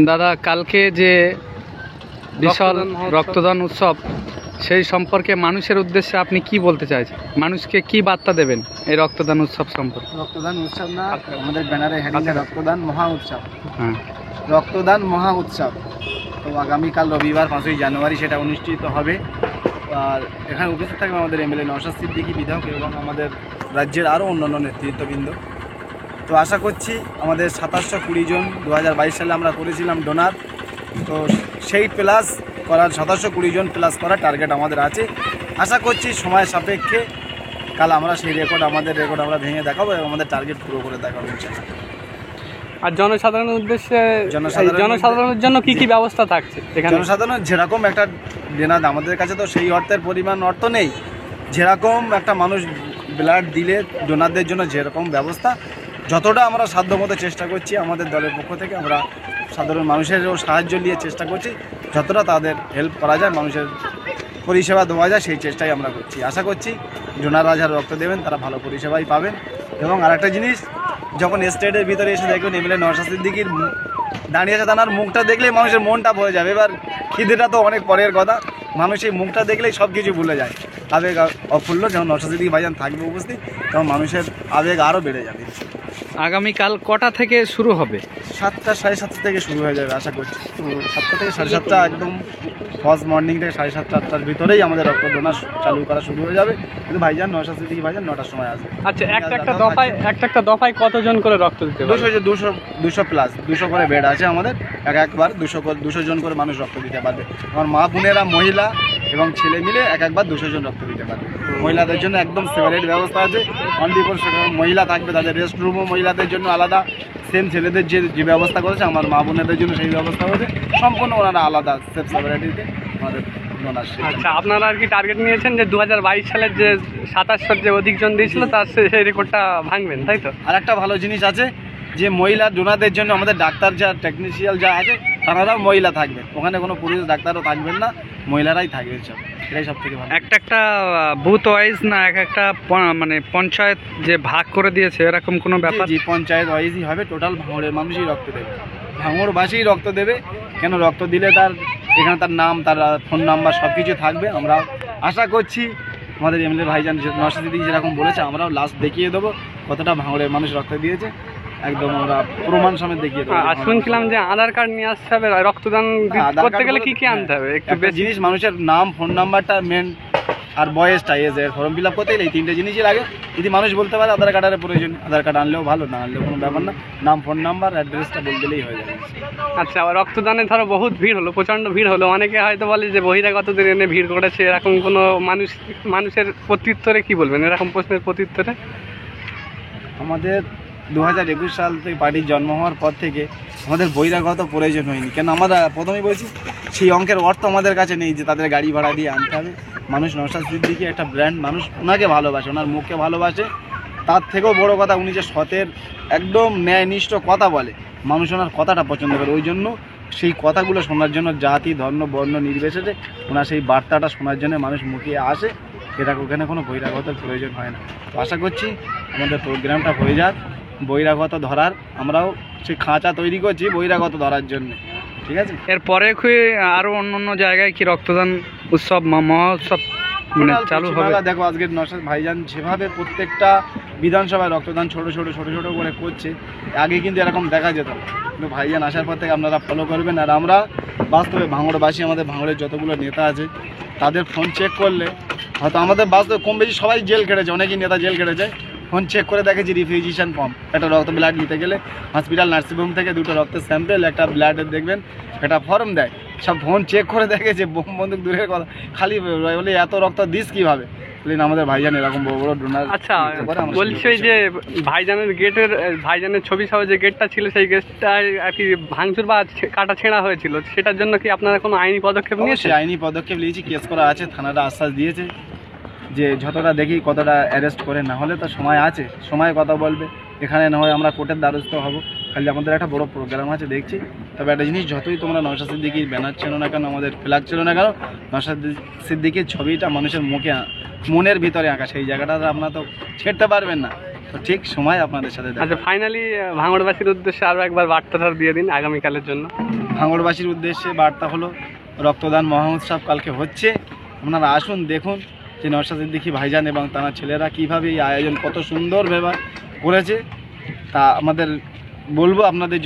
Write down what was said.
দাদা, কালকে যে বিশাল রক্তদান উৎসব, সেই সম্পর্কে মানুষের উদ্দেশ্যে আপনি কি বলতে চাইছেন? মানুষকে কি বার্তা দেবেন এই রক্তদান উৎসব সম্পর্কে? রক্তদান উৎসব না, আমাদের ব্যানারে হেডিং রক্তদান মহা উৎসব। হ্যাঁ, রক্তদান মহা উৎসব। তো আগামীকাল রবিবার 5ই জানুয়ারি সেটা অনুষ্ঠিত হবে। আর এখানে উপস্থিত থাকবে আমাদের এমএলএ নওশাদ সিদ্দিকী বিধায়ক এবং আমাদের রাজ্যের আরও অন্যান্য নেতৃত্ববৃন্দ। তো আশা করছি আমাদের 2720 জন 2022 সালে আমরা করেছিলাম ডোনার, তো সেই প্লাস করার 2720 জন প্লাস করার টার্গেট আমাদের আছে। আশা করছি সময় সাপেক্ষে কাল আমরা সেই আমাদের রেকর্ড আমরা ভেঙে দেখাবো এবং আমাদের টার্গেট পুরো করে দেখাবো। আর জনসাধারণের উদ্দেশ্যে জনসাধারণের জন্য কি কি ব্যবস্থা থাকছে এখানে? জনসাধারণ যেরকম একটা ডোনার, আমাদের কাছে তো সেই অর্থের পরিমাণ অর্থ নেই, যেরকম একটা মানুষ ব্লাড দিলে ডোনারদের জন্য যেরকম ব্যবস্থা, যতটা আমরা সাধ্যমতো চেষ্টা করছি আমাদের দলের পক্ষ থেকে, আমরা সাধারণ মানুষেরও সাহায্য নিয়ে চেষ্টা করছি, যতটা তাদের হেল্প করা যায়, মানুষের পরিষেবা দেওয়া যায়, সেই চেষ্টাই আমরা করছি। আশা করছি ডোনাররা যারা রক্ত দেবেন তারা ভালো পরিষেবাই পাবেন। এবং আরেকটা জিনিস, যখন স্টেটের ভিতরে এসে দেখবেন এমএলএ নওশাদ সিদ্দিকীর দাঁড়িয়ে আছে, তার মুখটা দেখলেই মানুষের মনটা ভরে যাবে। এবার খিদেটা তো অনেক পরের কথা, মানুষ এই মুখটা দেখলেই সব কিছু ভুলে যায়। আবেগ অফুল্ল, যখন নওশাদ সিদ্দিকী ভাইজান থাকবে উপস্থিত, তখন মানুষের আবেগ আরও বেড়ে যাবে। আগামীকাল কটা থেকে শুরু হবে? 7টা 7:30 থেকে শুরু হয়ে যাবে আশা করছি। 7টা থেকে 7:30, একদম ফার্স্ট মর্নিং থেকে 7:30 8টার ভিতরেই আমাদের রক্ত ডোনার চালু করা শুরু হয়ে যাবে। কিন্তু ভাইজান নওশাদ সিদ্দিকী ভাইজান 9টার সময় আসবে। আচ্ছা, একটা দফায় কতজন করে রক্ত দিতে পারবে? 200 প্লাস 200 করে বেড আছে আমাদের। একবার 200 জন করে মানুষ রক্ত দিতে পারবে। আমার মা বোনেরা, মহিলা এবং ছেলে মিলে একবার 200 জন রক্ত দিতে পারবে। মহিলাদের জন্য একদম সেপারেট ব্যবস্থা আছে। অনলি মহিলা থাকবে, তাদের রেস্ট রুমও মহিলাদের জন্য আলাদা, সেম ছেলেদের যে ব্যবস্থা করেছে আমার মা বোনেদের জন্য সেই ব্যবস্থা করেছে, সম্পূর্ণ ওনারা আলাদা সেপারেটিতে আমাদের ডোনার। আচ্ছা, আপনারা আর কি টার্গেট নিয়েছেন যে 2022 সালের যে 2700 যে অধিক জন দিয়েছিল তার সেই রেকর্ডটা ভাঙবেন, তাই তো? আর একটা ভালো জিনিস আছে যে মহিলা ডোনারদের জন্য আমাদের ডাক্তার যা টেকনিশিয়াল যা আছে তারাও মহিলা থাকবে, ওখানে কোনো পুরুষ ডাক্তারও থাকবেন না, মহিলারাই থাকবে। এটাই সব থেকে ভালো। একটা বুথ ওয়াইজ না একটা মানে পঞ্চায়েত যে ভাগ করে দিয়েছে এরকম কোনো ব্যাপার? জি, পঞ্চায়েত ওয়াইজই হবে। টোটাল ভাঙড়ের মানুষই রক্ত দেবে, ভাঙড়বাসীই রক্ত দেবে। কেন রক্ত দিলে তার এখানে তার নাম, তার ফোন নাম্বার সব কিছু থাকবে। আমরা আশা করছি আমাদের এমএলএ ভাইজান নওশাদ সিদ্দিকী যেরকম বলেছে, আমরাও লাস্ট দেখিয়ে দেবো কতটা ভাঙড়ের মানুষ রক্ত দিয়েছে, একদম আমরা প্রমাণ সমেত দেখিয়ে দেবো। আর শুনছিলাম যে আধার কার্ড নিয়ে আসতে হবে রক্তদান করতে গেলে, কি কি আনতে হবে? একটা জিনিস, মানুষের নাম, ফোন নাম্বারটা মেন, আর বয়সটা, এজের ফর্ম ফিল আপ করতে গেলে এই 3টে জিনিসই লাগে। যদি মানুষ বলতে পারে আধার কার্ডের প্রয়োজন, আধার কার্ড আনলেও ভালো, না আনলেও কোনো ব্যাপার না, নাম, ফোন নাম্বার, অ্যাড্রেসটা বলে দিলেই হয়ে যাবে। আচ্ছা, রক্তদানে ধরো বহুত ভিড় হলো, প্রচণ্ড ভিড় হলো, অনেকে হয়তো বলে যে বহিরাগতদের এনে ভিড় করেছে, এরকম কোনো মানুষের প্রত্যুত্তরে কি বলবেন, এরকম প্রশ্নের প্রত্যুত্তরে? আমাদের 2021 সাল থেকে পার্টির জন্ম হওয়ার পর থেকে আমাদের বহিরাগত প্রয়োজন হয়নি। কেন আমরা প্রথমেই বলছি সেই অঙ্কের অর্থ আমাদের কাছে নেই যে তাদের গাড়ি ভাড়া দিয়ে আনতে হবে। মানুষ নওশাদ সিদ্দিকী একটা ব্র্যান্ড, মানুষ ওনাকে ভালোবাসে, ওনার মুখকে ভালোবাসে। তার থেকেও বড় কথা, উনি যে সতের একদম ন্যায়নিষ্ঠ কথা বলে, মানুষ ওনার কথাটা পছন্দ করে। ওই জন্য সেই কথাগুলো শোনার জন্য জাতি, ধর্ম, বর্ণ নির্বিশেষে ওনার সেই বার্তাটা শোনার জন্য মানুষ মুখিয়ে আসে। এটা ওখানে কোনো বহিরাগতের প্রয়োজন হয় না। তো আশা করছি আমাদের প্রোগ্রামটা হয়ে যাক বহিরাগত ধরার, আমরাও সেই খাঁচা তৈরি করছি বহিরাগত ধরার জন্য। ঠিক আছে, এরপরে কি আরও অন্য জায়গায় কি রক্তদান উৎসব, মহোৎসব চালু হবে? দেখো, আজকে নওশাদ ভাইজান যেভাবে প্রত্যেকটা বিধানসভায় রক্তদান ছোট ছোট করে করছে, আগে কিন্তু এরকম দেখা যেত না। কিন্তু ভাইজান আসার পর থেকে আপনারা ফলো করবেন। আর আমরা বাস্তবে ভাঙড়বাসী, আমাদের ভাঙড়ের যতগুলো নেতা আছে তাদের ফোন চেক করলে হয়তো আমাদের বাস্তবে কম বেশি সবাই জেল কেটেছে, অনেকই নেতা জেল কেটেছে। ফোন চেক করে দেখেছি রিফিউজিশন ফর্ম, একটা রক্ত ব্লাড নিতে গেলে হসপিটাল নার্সিংহোম থেকে 2টো রক্তের স্যাম্পেল, একটা ব্লাডের দেখবেন একটা ফর্ম দেয়, সব ফোন চেক করে দেখেছে। বোম বন্দুক দূরের কথা, খালি বলে এত রক্ত দিস কীভাবে? আমাদের ভাইজান এরকম বড় বড় ডোনার। আচ্ছা, বলছি ওই যে ভাইজানের ছবি সহ যে গেটটা ছিল, সেই গেটটা আর কি ভাঙচুর বা কাটা ছেঁড়া হয়েছিল, সেটার জন্য কি আপনারা কোনো আইনি পদক্ষেপ নিয়েছেন? আইনি পদক্ষেপ নিয়েছি, কেস করা আছে, থানাটা আশ্বাস দিয়েছে যে যতটা দেখি কতটা অ্যারেস্ট করে, না হলে তো সময় আছে, সময় কথা বলবে। এখানে না হয় আমরা কোর্টের দ্বারস্থ হব, খালি আমাদের একটা বড় প্রোগ্রাম আছে দেখছি। তবে একটা জিনিস, যতই তোমরা নওশাদ সিদ্দিকীর ব্যানার ছিল না কেন, আমাদের ফ্ল্যাগ ছিল না কেন, নওশাদ সিদ্দিকীর ছবিটা মানুষের মুখে, মনের ভিতরে আঁকা, সেই জায়গাটা আপনারা তো ছেড়তে পারবেন না। তো ঠিক সময় আপনাদের সাথে দেখা আচ্ছা, ফাইনালি ভাঙড়বাসীর উদ্দেশ্যে আরও একবার বার্তাটা দিয়ে দিন আগামীকালের জন্য। ভাঙড়বাসীর উদ্দেশ্যে বার্তা হলো রক্তদান মহোৎসব কালকে হচ্ছে, আপনারা আসুন দেখুন যে নওশাদ সিদ্দিকী ভাইজান এবং তার ছেলেরা কীভাবে এই আয়োজন কত সুন্দরভাবে করেছে। তা আমাদের বলবো আপনাদের